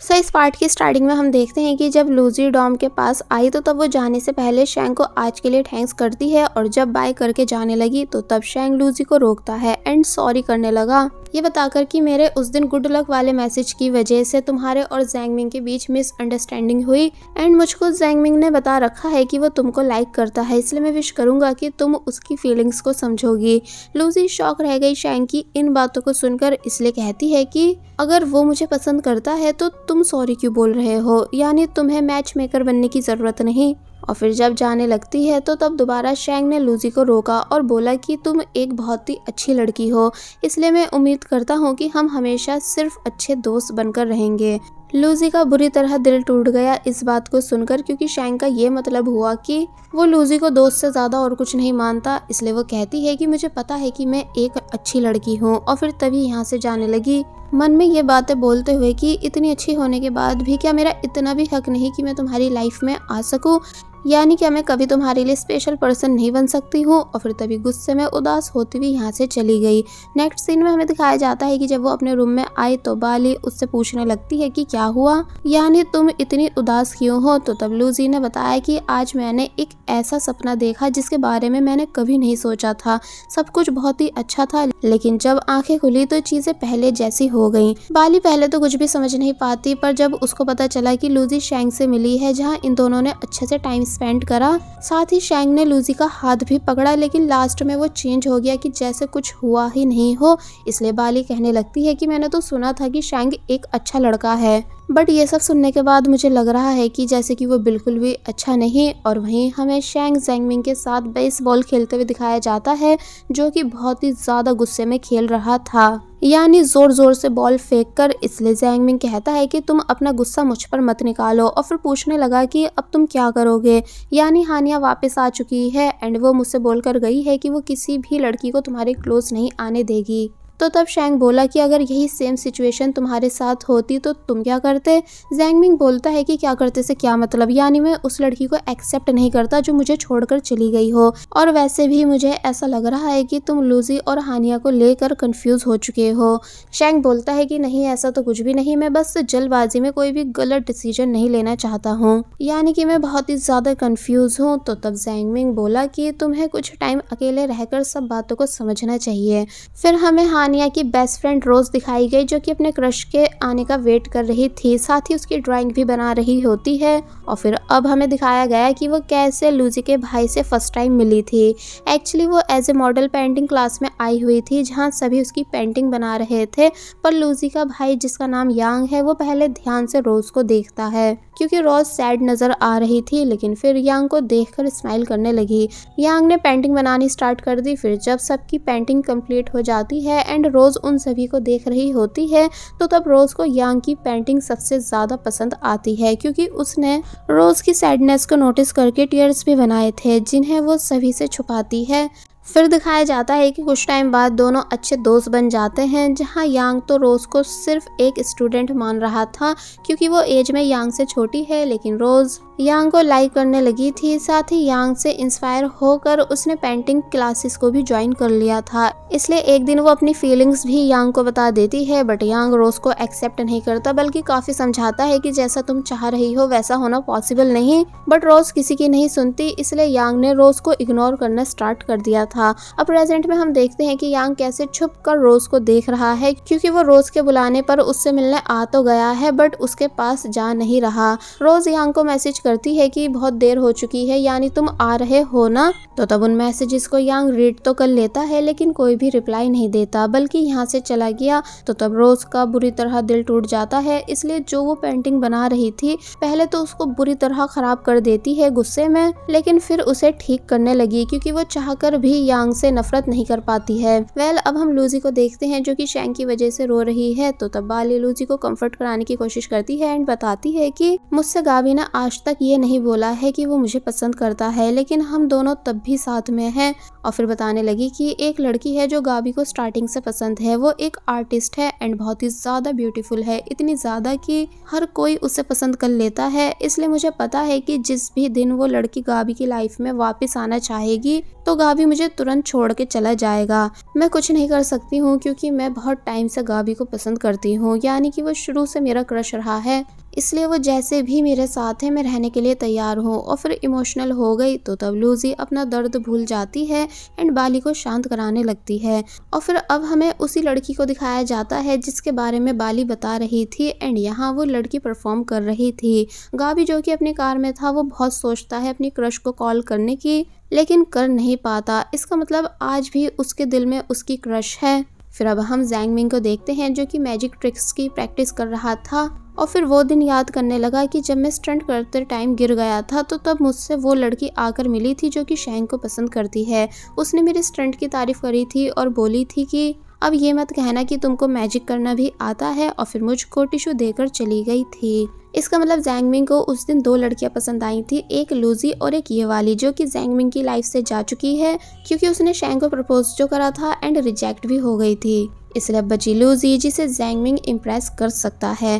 इस पार्ट की स्टार्टिंग में हम देखते हैं कि जब लूजी डॉम के पास आई तो तब वो जाने से पहले शैंग को आज के लिए थैंक्स करती है और जब बाय करके जाने लगी तो तब शैंग लूजी को रोकता है एंड सॉरी करने लगा, ये बताकर कि मेरे उस दिन गुड लक वाले मैसेज की वजह से तुम्हारे और जैंगमिंग के बीच मिसअंडरस्टैंडिंग हुई एंड मुझको जैंगमिंग ने बता रखा है कि वो तुमको लाइक करता है, इसलिए मैं विश करूंगा कि तुम उसकी फीलिंग्स को समझोगी। लूजी शॉक रह गई शैंग की इन बातों को सुनकर, इसलिए कहती है कि अगर वो मुझे पसंद करता है तो तुम सॉरी क्यों बोल रहे हो, यानी तुम्हें मैच मेकर बनने की जरूरत नहीं। और फिर जब जाने लगती है तो तब दोबारा शैंग ने लूजी को रोका और बोला कि तुम एक बहुत ही अच्छी लड़की हो, इसलिए मैं उम्मीद करता हूँ कि हम हमेशा सिर्फ अच्छे दोस्त बनकर रहेंगे। लूजी का बुरी तरह दिल टूट गया इस बात को सुनकर, क्योंकि शैंग का ये मतलब हुआ कि वो लूजी को दोस्त से ज़्यादा और कुछ नहीं मानता, इसलिए वो कहती है कि मुझे पता है कि मैं एक अच्छी लड़की हूँ, और फिर तभी यहाँ से जाने लगी, मन में ये बातें बोलते हुए कि इतनी अच्छी होने के बाद भी क्या मेरा इतना भी हक नहीं कि मैं तुम्हारी लाइफ में आ सकूं, यानी क्या मैं कभी तुम्हारे लिए स्पेशल पर्सन नहीं बन सकती हूँ। और फिर तभी गुस्से में उदास होती हुई यहाँ से चली गई। नेक्स्ट सीन में हमें दिखाया जाता है कि जब वो अपने रूम में आई तो बाली उससे पूछने लगती है कि क्या हुआ, यानी तुम इतनी उदास क्यों हो। तो तब लूजी ने बताया कि आज मैंने एक ऐसा सपना देखा जिसके बारे में मैंने कभी नहीं सोचा था, सब कुछ बहुत ही अच्छा था, लेकिन जब आंखें खुली तो चीजें पहले जैसी हो गई। बाली पहले तो कुछ भी समझ नहीं पाती, पर जब उसको पता चला कि लूजी शैंग से मिली है जहाँ इन दोनों ने अच्छे से टाइम स्पेंड करा, साथ ही शैंग ने लूजी का हाथ भी पकड़ा, लेकिन लास्ट में वो चेंज हो गया कि जैसे कुछ हुआ ही नहीं हो। इसलिए बाली कहने लगती है कि मैंने तो सुना था कि शैंग एक अच्छा लड़का है, बट ये सब सुनने के बाद मुझे लग रहा है कि जैसे कि वो बिल्कुल भी अच्छा नहीं। और वहीं हमें शैंग जैंगमिंग के साथ बेसबॉल खेलते हुए दिखाया जाता है, जो कि बहुत ही ज़्यादा गुस्से में खेल रहा था, यानी जोर जोर से बॉल फेंक कर। इसलिए जैंगमिंग कहता है कि तुम अपना गुस्सा मुझ पर मत निकालो, और फिर पूछने लगा कि अब तुम क्या करोगे, यानी हानिया वापस आ चुकी है एंड वो मुझसे बोलकर गई है कि वो किसी भी लड़की को तुम्हारे क्लोज नहीं आने देगी। तो तब शैंग बोला कि अगर यही सेम सिचुएशन तुम्हारे साथ होती तो तुम क्या करते। जैंगमिंग बोलता है कि क्या करते से क्या मतलब, यानी मैं उस लड़की को एक्सेप्ट नहीं करता जो मुझे छोड़कर चली गई हो, और वैसे भी मुझे ऐसा लग रहा है कि तुम लूजी और हानिया को लेकर कंफ्यूज हो चुके हो। शैंग बोलता है कि नहीं, ऐसा तो कुछ भी नहीं, मैं बस जल्दबाजी में कोई भी गलत डिसीजन नहीं लेना चाहता हूँ, यानी कि मैं बहुत ही ज्यादा कंफ्यूज हूँ। तो तब जैंगमिंग बोला कि तुम्हें कुछ टाइम अकेले रहकर सब बातों को समझना चाहिए। फिर हमें हानिया की बेस्ट फ्रेंड रोज दिखाई गई, जो कि अपने क्रश के आने का वेट कर रही थी, साथ ही उसकी ड्राइंग भी बना रही होती है। और फिर अब हमें दिखाया गया कि वो कैसे लूजी के भाई से फर्स्ट टाइम मिली थी। एक्चुअली वो as a model painting class में आई हुई थी, जहाँ सभी उसकी पेंटिंग बना रहे थे, पर लूजी का भाई जिसका नाम यांग है वो पहले ध्यान से रोज को देखता है, क्योंकि रोज सैड नजर आ रही थी, लेकिन फिर यांग को देखकर स्माइल करने लगी। यांग ने पेंटिंग बनानी स्टार्ट कर दी। फिर जब सबकी पेंटिंग कंप्लीट हो जाती है एंड रोज उन सभी को देख रही होती है, तो तब रोज को यांग की पेंटिंग सबसे ज्यादा पसंद आती है, क्योंकि उसने रोज की सैडनेस को नोटिस करके टीयर्स भी बनाए थे, जिन्हें वो सभी से छुपाती है। फिर दिखाया जाता है कि कुछ टाइम बाद दोनों अच्छे दोस्त बन जाते हैं, जहां यांग तो रोज को सिर्फ एक स्टूडेंट मान रहा था, क्योंकि वो एज में यांग से छोटी है, लेकिन रोज यांग को लाइक करने लगी थी। साथ ही यांग से इंस्पायर होकर उसने पेंटिंग क्लासेस को भी ज्वाइन कर लिया था, इसलिए एक दिन वो अपनी फीलिंग्स भी यांग को बता देती है, बट यांग रोज को एक्सेप्ट नहीं करता, बल्कि काफी समझाता है कि जैसा तुम चाह रही हो वैसा होना पॉसिबल नहीं, बट रोज किसी की नहीं सुनती, इसलिए यांग ने रोज को इग्नोर करना स्टार्ट कर दिया था। अब प्रेजेंट में हम देखते हैं कि यांग कैसे छुप कर रोज को देख रहा है, क्योंकि वो रोज के बुलाने पर उससे मिलने आ तो गया है, बट उसके पास जा नहीं रहा। रोज यांग को मैसेज करती है कि बहुत देर हो चुकी है, यानी तुम आ रहे हो ना। तो तब उन मैसेजेस को यांग रीड तो कर लेता है, लेकिन कोई भी रिप्लाई नहीं देता, बल्कि यहाँ से चला गया। तो तब रोज का बुरी तरह दिल टूट जाता है, इसलिए जो वो पेंटिंग बना रही थी पहले तो उसको बुरी तरह खराब कर देती है गुस्से में, लेकिन फिर उसे ठीक करने लगी, क्योंकि वो चाहकर भी यांग से नफरत नहीं कर पाती है। अब हम लूजी को देखते हैं, जो कि शैंग की वजह से रो रही है। तो तब बाली लूजी को कंफर्ट कराने की कोशिश करती है एंड बताती है कि मुझसे गाबी ने आज तक ये नहीं बोला है कि वो मुझे पसंद करता है, लेकिन हम दोनों तब भी साथ में हैं। और फिर बताने लगी कि एक लड़की है जो गाबी को स्टार्टिंग से पसंद है, वो एक आर्टिस्ट है एंड बहुत ही ज्यादा ब्यूटीफुल है, इतनी ज्यादा कि हर कोई उसे पसंद कर लेता है। इसलिए मुझे पता है कि जिस भी दिन वो लड़की गाबी की लाइफ में वापस आना चाहेगी तो गाबी मुझे तुरंत छोड़ के चला जाएगा। मैं कुछ नहीं कर सकती हूँ क्योंकि मैं बहुत टाइम से गाबी को पसंद करती हूँ, यानी कि वो शुरू से मेरा क्रश रहा है, इसलिए वो जैसे भी मेरे साथ है मैं रहने के लिए तैयार हूँ। और फिर इमोशनल हो गई तो तब लूजी अपना दर्द भूल जाती है एंड बाली को शांत कराने लगती है। और फिर अब हमें उसी लड़की को दिखाया जाता है जिसके बारे में बाली बता रही थी एंड यहाँ वो लड़की परफॉर्म कर रही थी। गाबी जो कि अपनी कार में था वो बहुत सोचता है अपनी क्रश को कॉल करने की, लेकिन कर नहीं पाता। इसका मतलब आज भी उसके दिल में उसकी क्रश है। फिर अब हम जैंग मिंग को देखते हैं जो कि मैजिक ट्रिक्स की प्रैक्टिस कर रहा था और फिर वो दिन याद करने लगा कि जब मैं स्टंट करते टाइम गिर गया था तो तब मुझसे वो लड़की आकर मिली थी जो कि शैंग को पसंद करती है। उसने मेरे स्टंट की तारीफ करी थी और बोली थी कि अब ये मत कहना कि तुमको मैजिक करना भी आता है, और फिर मुझको टिश्यू देकर चली गई थी। इसका मतलब जैंग मिंग को उस दिन 2 लड़कियां पसंद आई थी, एक लूजी और एक ये वाली जो कि जैंग मिंग की लाइफ से जा चुकी है क्योंकि उसने शैंग को प्रपोज जो करा था एंड रिजेक्ट भी हो गई थी। इसलिए बची लूजी जिसे जैंग मिंग इम्प्रेस कर सकता है।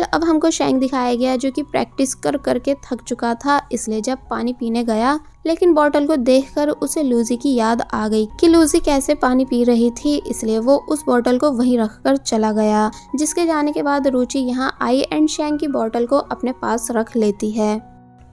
अब हमको शैंग दिखाया गया जो कि प्रैक्टिस कर करके थक चुका था, इसलिए जब पानी पीने गया लेकिन बॉटल को देखकर उसे लूजी की याद आ गई कि लूजी कैसे पानी पी रही थी, इसलिए वो उस बॉटल को वहीं रखकर चला गया। जिसके जाने के बाद रुचि यहाँ आई एंड शैंग की बॉटल को अपने पास रख लेती है।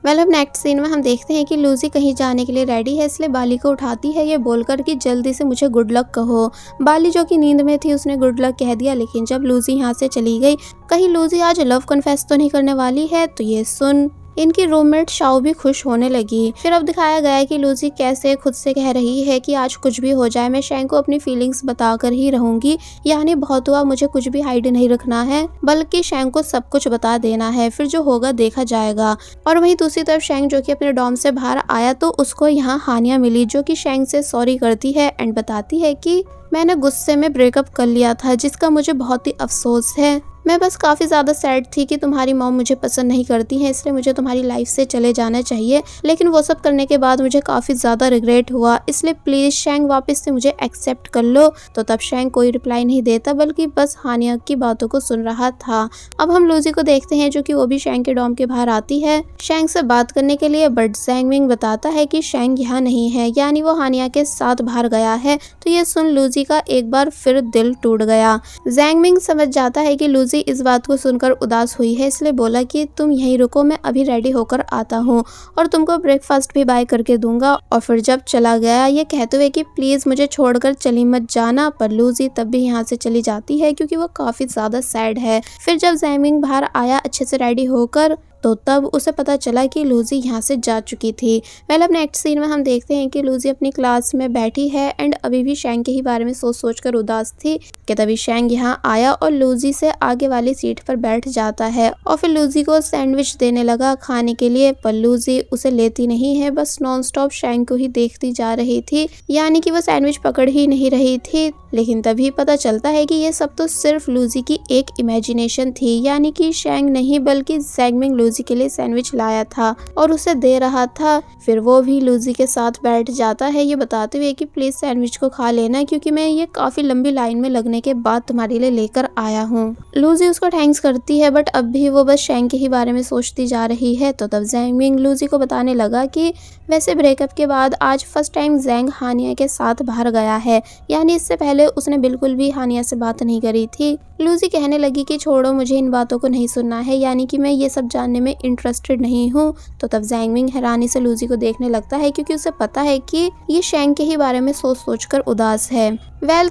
अब नेक्स्ट सीन में हम देखते हैं कि लूजी कहीं जाने के लिए रेडी है, इसलिए बाली को उठाती है ये बोलकर कि जल्दी से मुझे गुड लक कहो। बाली जो कि नींद में थी उसने गुड लक कह दिया, लेकिन जब लूजी यहाँ से चली गई कहीं लूजी आज लव कन्फेस तो नहीं करने वाली है। तो ये सुन इनकी रूममेट शाओ भी खुश होने लगी। फिर अब दिखाया गया है कि लूजी कैसे खुद से कह रही है कि आज कुछ भी हो जाए मैं शैंग को अपनी फीलिंग्स बताकर ही रहूंगी, यानी बहुत हुआ मुझे कुछ भी हाइड नहीं रखना है बल्कि शैंग को सब कुछ बता देना है, फिर जो होगा देखा जाएगा। और वहीं दूसरी तरफ शैंग जो कि अपने डॉर्म से बाहर आया तो उसको यहाँ हानिया मिली जो कि शैंग से सॉरी करती है एंड बताती है कि मैंने गुस्से में ब्रेकअप कर लिया था जिसका मुझे बहुत ही अफसोस है। मैं बस काफ़ी ज़्यादा सैड थी कि तुम्हारी मॉम मुझे पसंद नहीं करती है, इसलिए मुझे तुम्हारी लाइफ से चले जाना चाहिए, लेकिन वो सब करने के बाद मुझे काफ़ी ज़्यादा रिग्रेट हुआ, इसलिए प्लीज़ शैंग वापस से मुझे एक्सेप्ट कर लो। तो तब शैंग कोई रिप्लाई नहीं देता बल्कि बस हानिया की बातों को सुन रहा था। अब हम लूजी को देखते हैं जो कि वो भी शैंग के डॉर्म के बाहर आती है शैंग से बात करने के लिए, बट जैंग मिंग बताता है कि शैंग यहाँ नहीं है, यानी वो हानिया के साथ बाहर गया है। तो ये सुन लूजी का एक बार फिर दिल टूट गया। जैंग मिंग समझ जाता है कि लूजी इस बात को सुनकर उदास हुई है, इसलिए बोला कि तुम यहीं रुको, मैं अभी रेडी होकर आता हूँ और तुमको ब्रेकफास्ट भी बाय करके दूंगा। और फिर जब चला गया ये कहते हुए कि प्लीज मुझे छोड़कर चली मत जाना, पर लूजी तब भी यहाँ से चली जाती है क्योंकि वो काफी ज्यादा सैड है। फिर जब जैंग मिंग बाहर आया अच्छे से रेडी होकर तो तब उसे पता चला कि लूजी यहाँ से जा चुकी थी। अब नेक्स्ट सीन में हम देखते हैं कि लूजी अपनी क्लास में बैठी है एंड अभी भी शैंग के ही बारे में सोच सोच कर उदास थी कि तभी शैंग यहाँ आया और लूजी से आगे वाली सीट पर बैठ जाता है और फिर लूजी को सैंडविच देने लगा खाने के लिए, पर लूजी उसे लेती नहीं है, बस नॉन स्टॉप शैंग को ही देखती जा रही थी, यानी कि वो सैंडविच पकड़ ही नहीं रही थी। लेकिन तभी पता चलता है कि ये सब तो सिर्फ लूजी की एक इमेजिनेशन थी, यानी कि शैंग नहीं बल्कि जैंग मिंग लूजी के लिए सैंडविच लाया था और उसे दे रहा था। फिर वो भी लूजी के साथ बैठ जाता है ये बताते हुए कि प्लीज सैंडविच को खा लेना क्योंकि मैं ये काफी लंबी लाइन में लगने के बाद तुम्हारे लिए लेकर आया हूँ। लूजी उसको थैंक्स करती है बट अब भी वो बस शैंग के ही बारे में सोचती जा रही है। तो तब जैंग मिंग लूजी को बताने लगा कि वैसे ब्रेकअप के बाद आज फर्स्ट टाइम जैंग हानिया के साथ बाहर गया है, यानी इससे पहले उसने बिल्कुल भी हानिया से बात नहीं करी थी। लूजी कहने लगी कि छोड़ो मुझे इन बातों को नहीं सुनना है, यानी कि मैं ये सब जानने में इंटरेस्टेड नहीं हूँ। तो तब जैंग मिंग हैरानी से लूजी को देखने लगता है क्योंकि उसे पता है कि ये शैंग के ही बारे में सोच सोच कर उदास है।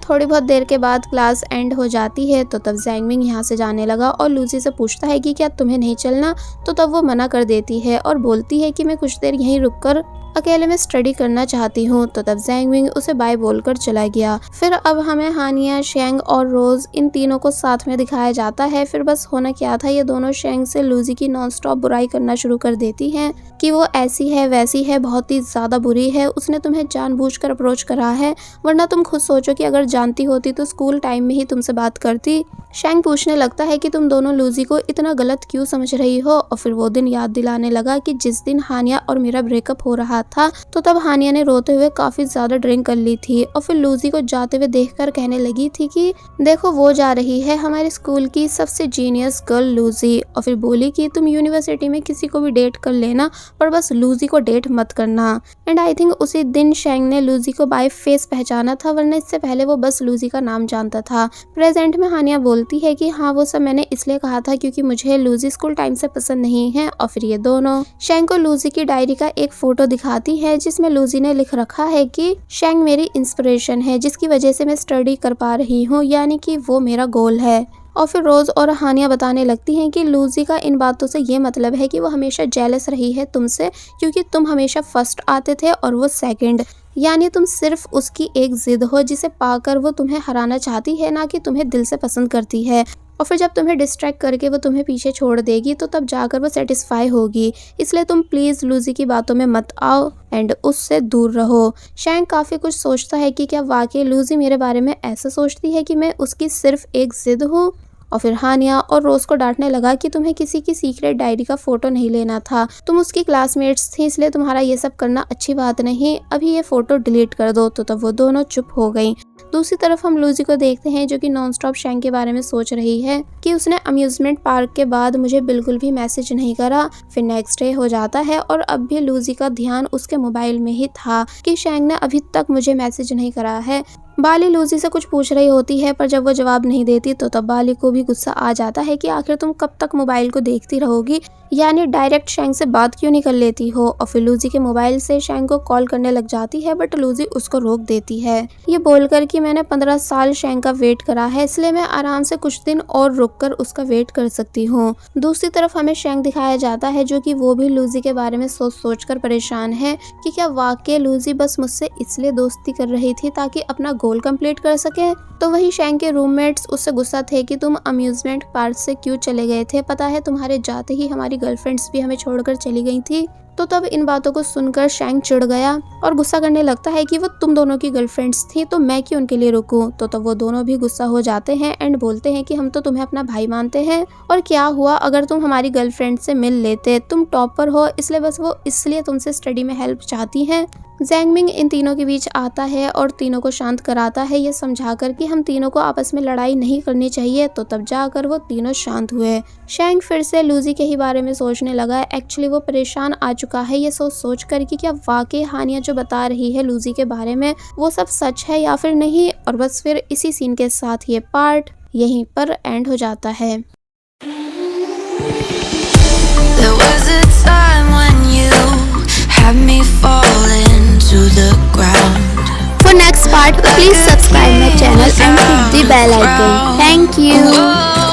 थोड़ी बहुत देर के बाद क्लास एंड हो जाती है तो तब जैंग मिंग यहाँ से जाने लगा और लूजी से पूछता है कि क्या तुम्हें नहीं चलना, तो तब वो मना कर देती है और बोलती है कि मैं कुछ देर यहीं रुककर अकेले में स्टडी करना चाहती हूँ। तो तब जैंग मिंग उसे बाय बोलकर चला गया। फिर अब हमें हानिया, शैंग और रोज इन तीनों को साथ में दिखाया जाता है। फिर बस होना क्या था, ये दोनों शैंग से लूजी की नॉन स्टॉप बुराई करना शुरू कर देती हैं कि वो ऐसी है वैसी है, बहुत ही ज्यादा बुरी है, उसने तुम्हें जानबूझकर अप्रोच करा है, वरना तुम खुद सोचो कि कि अगर जानती होती तो स्कूल टाइम में ही तुमसे बात करती। शैंग पूछने लगता है कि तुम दोनों लूजी को इतना गलत क्यों समझ रही हो, और फिर वो दिन याद दिलाने लगा कि जिस दिन हानिया और मेरा ब्रेकअप हो रहा था तो तब हानिया ने रोते हुए काफी ज्यादा ड्रिंक कर ली थी, और फिर लूजी को जाते हुए देखकर कहने लगी थी कि देखो वो जा रही है, हमारे स्कूल की सबसे जीनियस गर्ल लूजी। और फिर बोली कि तुम यूनिवर्सिटी में किसी को भी डेट कर लेना पर बस लूजी को डेट मत करना। एंड आई थिंक उसी दिन शैंग ने लूजी को बाय फेस पहचाना था, वरना इससे पहले वो बस लूजी का नाम जानता था। प्रेजेंट में हानिया बोलती है कि हाँ वो सब मैंने इसलिए कहा था क्योंकि मुझे लूजी स्कूल टाइम से पसंद नहीं है। और फिर ये दोनों शैंग को लूजी की डायरी का एक फोटो दिखाती है जिसमें लूजी ने लिख रखा है कि शैंग मेरी इंस्पिरेशन है जिसकी वजह से मैं स्टडी कर पा रही हूँ, यानी कि वो मेरा गोल है। और फिर रोज और हानिया बताने लगती हैं कि लूजी का इन बातों से ये मतलब है कि वो हमेशा जेलस रही है तुमसे क्योंकि तुम हमेशा फर्स्ट आते थे और वो सेकंड, यानी तुम सिर्फ उसकी एक जिद हो जिसे पाकर वो तुम्हें हराना चाहती है, ना कि तुम्हें दिल से पसंद करती है। और फिर जब तुम्हें डिस्ट्रैक्ट करके वो तुम्हें पीछे छोड़ देगी तो तब जाकर वो सेटिस्फाई होगी, इसलिए तुम प्लीज लूजी की बातों में मत आओ एंड उससे दूर रहो। शैंग काफी कुछ सोचता है कि क्या वाकई लूजी मेरे बारे में ऐसा सोचती है कि मैं उसकी सिर्फ एक जिद हूँ। और फिर हानिया और रोज को डांटने लगा कि तुम्हें किसी की सीक्रेट डायरी का फोटो नहीं लेना था, तुम उसकी क्लासमेट्स थी इसलिए तुम्हारा ये सब करना अच्छी बात नहीं, अभी ये फोटो डिलीट कर दो। तो तब वो दोनों चुप हो गई। दूसरी तरफ हम लूजी को देखते हैं जो कि नॉन स्टॉप शैंग के बारे में सोच रही है कि उसने अम्यूजमेंट पार्क के बाद मुझे बिल्कुल भी मैसेज नहीं करा। फिर नेक्स्ट डे हो जाता है और अब भी लूजी का ध्यान उसके मोबाइल में ही था कि शैंग ने अभी तक मुझे मैसेज नहीं करा है। बाली लूजी से कुछ पूछ रही होती है पर जब वो जवाब नहीं देती तो तब बाली को भी गुस्सा आ जाता है कि आखिर तुम कब तक मोबाइल को देखती रहोगी, यानी डायरेक्ट शैंग से बात क्यों नहीं कर लेती हो। और फिर लूजी के मोबाइल से शैंग को कॉल करने लग जाती है बट लूजी उसको रोक देती है, ये बोलकर कि मैंने 15 साल शैंग का वेट करा है इसलिए मैं आराम से कुछ दिन और रुककर उसका वेट कर सकती हूँ। दूसरी तरफ हमें शैंग दिखाया जाता है जो कि वो भी लूजी के बारे में सोच कर परेशान है कि क्या वाकई लूजी बस मुझसे इसलिए दोस्ती कर रही थी ताकि अपना गोल कंप्लीट कर सके। तो वही शैंग के रूममेट्स उससे गुस्सा थे कि तुम अम्यूजमेंट पार्क से क्यों चले गए थे, पता है तुम्हारे जाते ही हमारी गर्लफ्रेंड्स भी हमें छोड़कर चली गई थी। तो तब इन बातों को सुनकर शैंग चिढ़ गया और गुस्सा करने लगता है कि वो तुम दोनों की गर्लफ्रेंड्स थी तो मैं क्यों उनके लिए रुकूं। तो तब वो दोनों भी गुस्सा हो जाते हैं एंड बोलते हैं कि हम तो तुम्हें अपना भाई मानते हैं और क्या हुआ अगर तुम हमारी गर्लफ्रेंड से मिल लेते, तुम टॉपर हो इसलिए बस वो इसलिए तुमसे स्टडी में हेल्प चाहती हैं। ज़ैंगमिंग इन तीनों के बीच आता है और तीनों को शांत कराता है ये समझाकर कि हम तीनों को आपस में लड़ाई नहीं करनी चाहिए। तो तब जाकर वो तीनों शांत हुए। शैंग फिर से लूजी के ही बारे में सोचने लगा। एक्चुअली वो परेशान आ चुका है ये सोच कर कि क्या वाकई हानिया जो बता रही है लूजी के बारे में वो सब सच है या फिर नहीं। और बस फिर इसी सीन के साथ ये पार्ट यहीं पर एंड हो जाता है। There was a time when you had me falling to the ground. For next part, please subscribe my channel and hit the bell icon. Thank you.